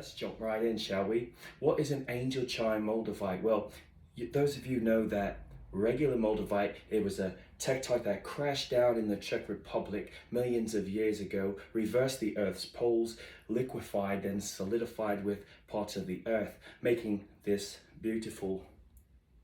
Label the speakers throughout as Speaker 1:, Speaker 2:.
Speaker 1: Let's jump right in, shall we? What is an Angel Chime Moldavite? Well, those of you know that regular Moldavite, it was a tektite that crashed down in the Czech Republic millions of years ago, reversed the Earth's poles, liquefied and solidified with parts of the Earth, making this beautiful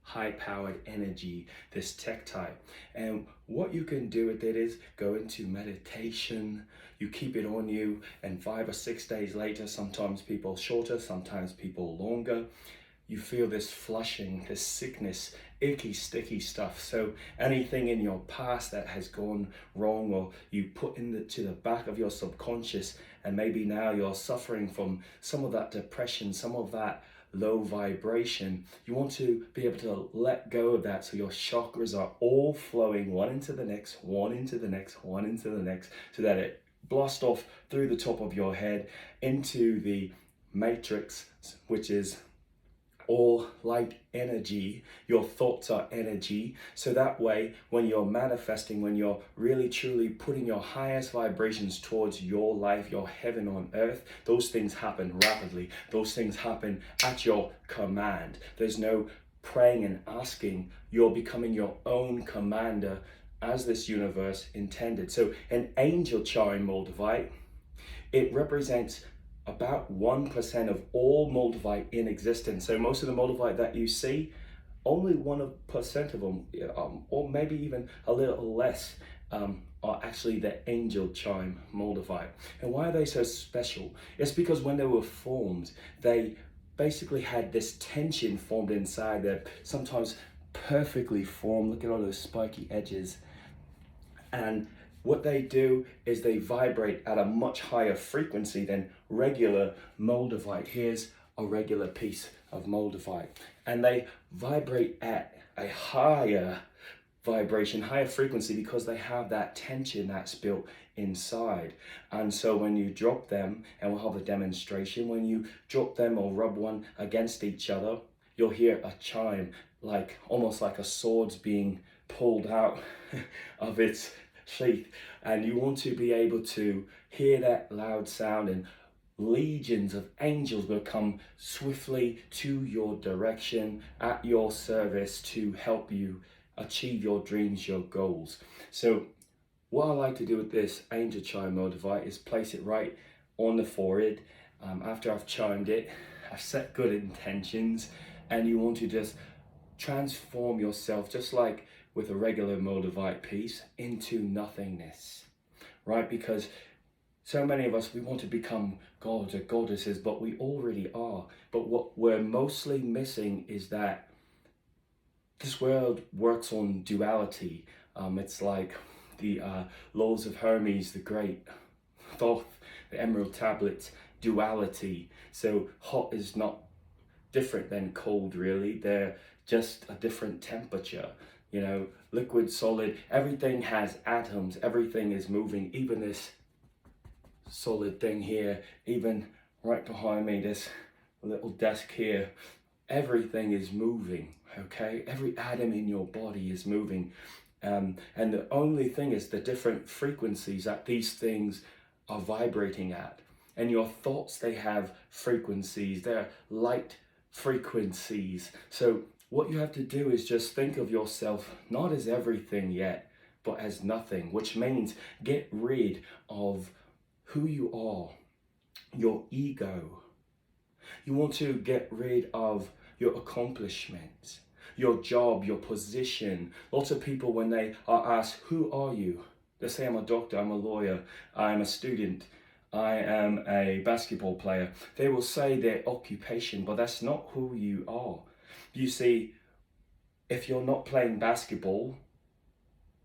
Speaker 1: high-powered energy, this tektite. And what you can do with it is go into meditation, you keep it on you, and 5 or 6 days later, sometimes people shorter, sometimes people longer, you feel this flushing, this sickness, icky, sticky stuff. So anything in your past that has gone wrong, or you put to the back of your subconscious, and maybe now you're suffering from some of that depression, some of that low vibration, you want to be able to let go of that, so your chakras are all flowing one into the next, one into the next, one into the next, so that it blasts off through the top of your head into the matrix, which is all light energy. Your thoughts are energy, so that way when you're manifesting, when you're really truly putting your highest vibrations towards your life, your heaven on earth, those things happen rapidly. Those things happen at your command. There's no praying and asking. You're becoming your own commander as this universe intended. So an Angel Chime Moldavite, it represents about 1% of all Moldavite in existence. So most of the Moldavite that you see, only 1% of them, or maybe even a little less, are actually the Angel Chime Moldavite. And why are they so special? It's because when they were formed, they basically had this tension formed inside. They're sometimes perfectly formed. Look at all those spiky edges. And what they do is they vibrate at a much higher frequency than regular Moldavite. Here's a regular piece of Moldavite. And they vibrate at a higher vibration, higher frequency, because they have that tension that's built inside. And so when you drop them, and we'll have a demonstration, when you drop them or rub one against each other, you'll hear a chime, like almost like a sword's being pulled out of its sheath, and you want to be able to hear that loud sound, and legions of angels will come swiftly to your direction, at your service, to help you achieve your dreams, your goals. So what I like to do with this Angel Chime Moldavite is place it right on the forehead. After I've chimed it, I've set good intentions, and you want to just transform yourself, just like with a regular Moldavite piece, into nothingness, right? Because so many of us, we want to become gods or goddesses, but we already are. But what we're mostly missing is that this world works on duality. It's like the laws of Hermes the Great, Thoth, the Emerald Tablets, duality. So hot is not different than cold, really. They're just a different temperature. You know, liquid, solid, everything has atoms, everything is moving, even this solid thing here, even right behind me, this little desk here, everything is moving, okay? Every atom in your body is moving. And the only thing is the different frequencies that these things are vibrating at. And your thoughts, they have frequencies, they're light frequencies. So what you have to do is just think of yourself not as everything yet, but as nothing, which means get rid of who you are, your ego. You want to get rid of your accomplishments, your job, your position. Lots of people, when they are asked, who are you? They say, I'm a doctor, I'm a lawyer, I'm a student, I am a basketball player. They will say their occupation, but that's not who you are. You see, if you're not playing basketball,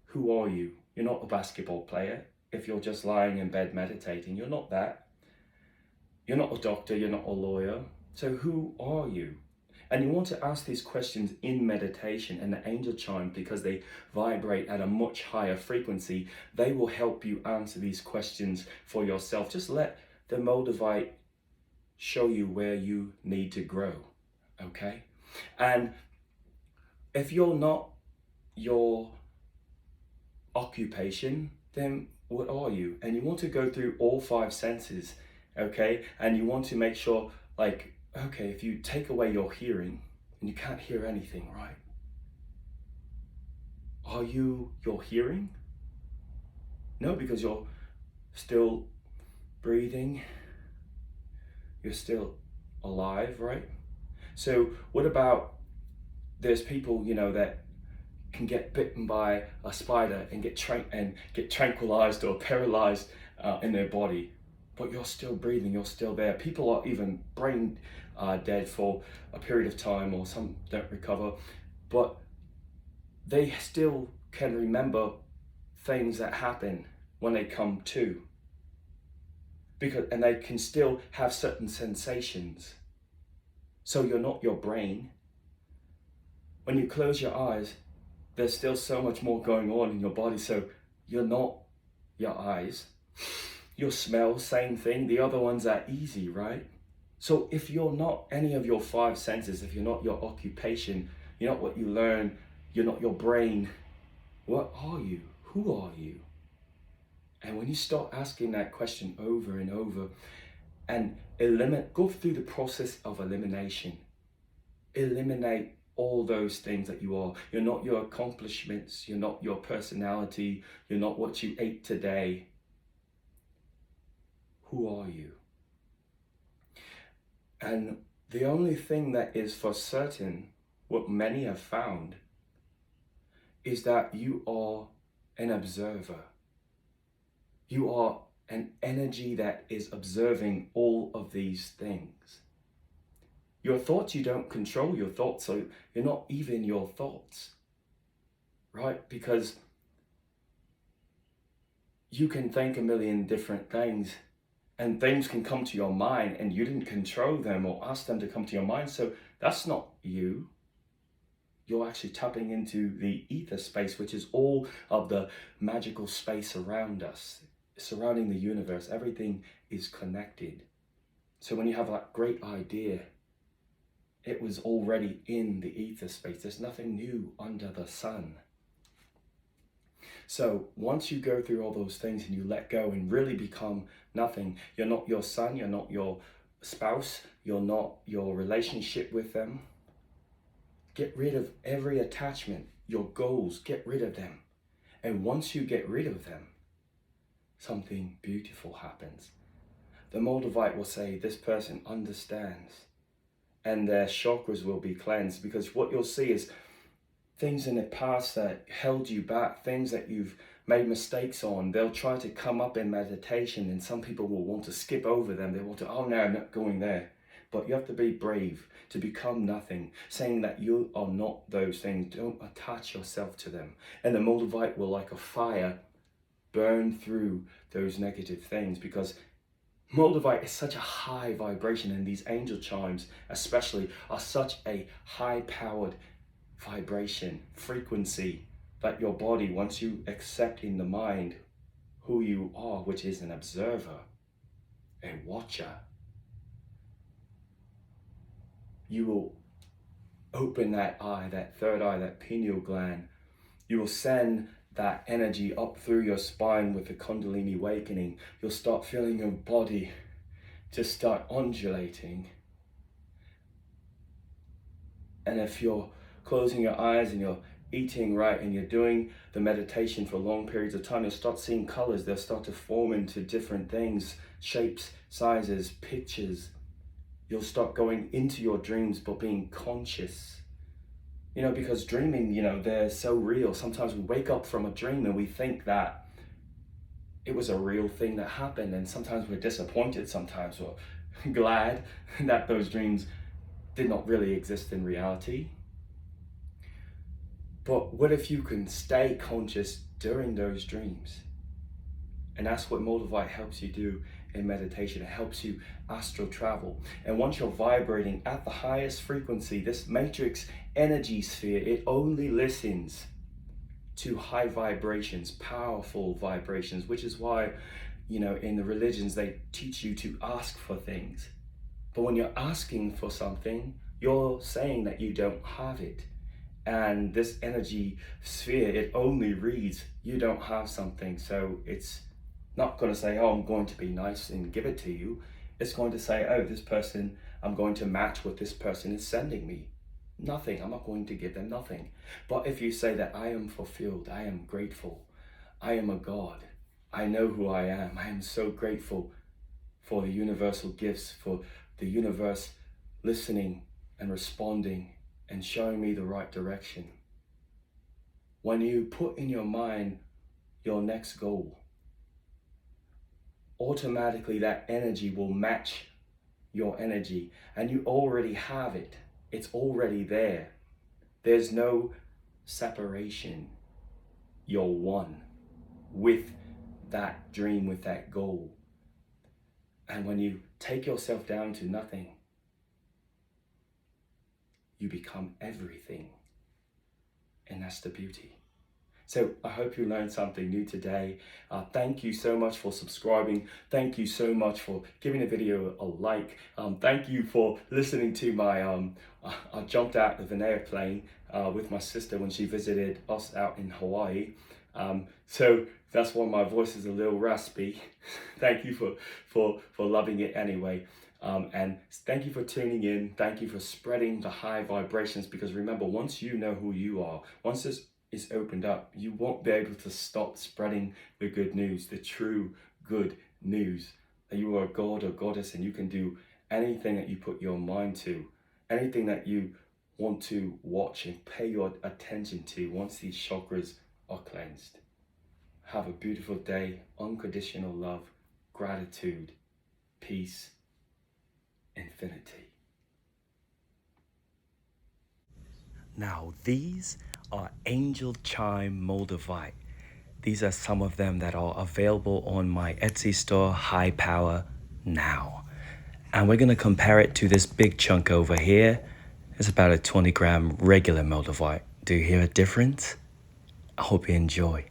Speaker 1: who are you? You're not a basketball player. If you're just lying in bed meditating, you're not that. You're not a doctor, you're not a lawyer. So who are you? And you want to ask these questions in meditation, and the angel chime, because they vibrate at a much higher frequency, they will help you answer these questions for yourself. Just let the Moldavite show you where you need to grow, okay? And if you're not your occupation, then what are you? And you want to go through all 5 senses, okay? And you want to make sure Like, okay, if you take away your hearing and you can't hear anything, right? Are you your hearing? No, because you're still breathing, you're still alive, right? So what about, there's people, that can get bitten by a spider and get tranquilized or paralyzed in their body, but you're still breathing, you're still there. People are even brain dead for a period of time, or some don't recover, but they still can remember things that happen when they come to, and they can still have certain sensations. So you're not your brain. When you close your eyes, there's still so much more going on in your body. So you're not your eyes. Your smell, same thing. The other ones are easy, right? So if you're not any of your five senses, if you're not your occupation, you're not what you learn, you're not your brain, what are you? Who are you? And when you start asking that question over and over, and go through the process of elimination. Eliminate all those things that you are. You're not your accomplishments, you're not your personality, you're not what you ate today. Who are you? And the only thing that is for certain, what many have found, is that you are an observer. You are an energy that is observing all of these things. Your thoughts, you don't control your thoughts, so you're not even your thoughts, right? Because you can think a million different things, and things can come to your mind, and you didn't control them or ask them to come to your mind, so that's not you. You're actually tapping into the ether space, which is all of the magical space around us, surrounding the universe. Everything is connected. So when you have that great idea, it was already in the ether space. There's nothing new under the sun. So once you go through all those things and you let go and really become nothing, you're not your son, you're not your spouse, you're not your relationship with them. Get rid of every attachment, your goals, get rid of them. And once you get rid of them, something beautiful happens. The Moldavite will say, this person understands, and their chakras will be cleansed, because what you'll see is things in the past that held you back, things that you've made mistakes on, they'll try to come up in meditation, and some people will want to skip over them. They want to, oh no, I'm not going there. But you have to be brave to become nothing, saying that you are not those things. Don't attach yourself to them. And the Moldavite will, like a fire, burn through those negative things, because Moldavite is such a high vibration, and these angel chimes especially are such a high-powered vibration, frequency, that your body, once you accept in the mind who you are, which is an observer, a watcher, you will open that eye, that third eye, that pineal gland. You will send that energy up through your spine with the Kundalini awakening. You'll start feeling your body just start undulating. And if you're closing your eyes and you're eating right and you're doing the meditation for long periods of time, you'll start seeing colors. They'll start to form into different things, shapes, sizes, pictures. You'll start going into your dreams, but being conscious. Because dreaming, they're so real. Sometimes we wake up from a dream and we think that it was a real thing that happened. And sometimes we're disappointed. Sometimes we're glad that those dreams did not really exist in reality. But what if you can stay conscious during those dreams? And that's what Moldavite helps you do in meditation. It helps you astral travel. And once you're vibrating at the highest frequency, this matrix energy sphere, it only listens to high vibrations, powerful vibrations, which is why, in the religions, they teach you to ask for things. But when you're asking for something, you're saying that you don't have it. And this energy sphere, it only reads, you don't have something. So it's not going to say, oh, I'm going to be nice and give it to you. It's going to say, oh, this person I'm going to match what this person is sending me. Nothing. I'm not going to give them nothing. But if you say that I am fulfilled, I am grateful, I am a God, I know who I am so grateful for the universal gifts, for the universe listening and responding and showing me the right direction. When you put in your mind your next goal, automatically that energy will match your energy, and you already have it. It's already there. There's no separation. You're one with that dream, with that goal. And when you take yourself down to nothing, you become everything. And that's the beauty. So I hope you learned something new today. Thank you so much for subscribing. Thank you so much for giving the video a like. Thank you for listening to my, I jumped out of an airplane with my sister when she visited us out in Hawaii. So that's why my voice is a little raspy. Thank you for loving it anyway. And thank you for tuning in. Thank you for spreading the high vibrations, because remember, once you know who you are, once this is opened up, you won't be able to stop spreading the good news, the true good news, that you are a god or goddess and you can do anything that you put your mind to, anything that you want to watch and pay your attention to once these chakras are cleansed. Have a beautiful day. Unconditional love, gratitude, peace, infinity. Now these are Angel Chime Moldavite. These are some of them that are available on my Etsy store, High Power Now. And we're gonna compare it to this big chunk over here. It's about a 20-gram regular Moldavite. Do you hear a difference? I hope you enjoy.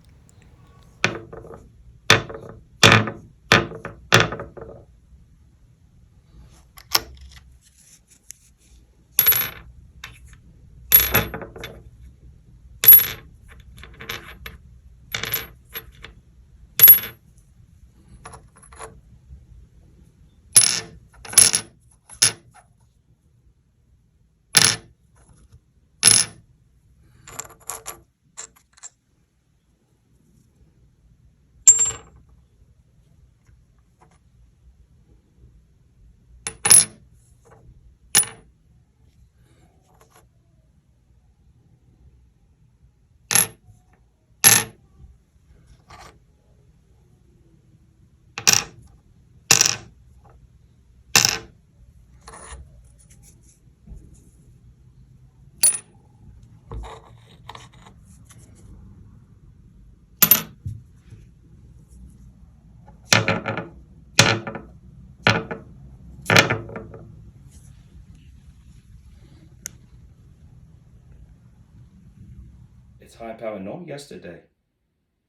Speaker 1: It's high power, not yesterday,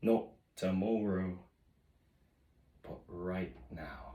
Speaker 1: not tomorrow, but right now.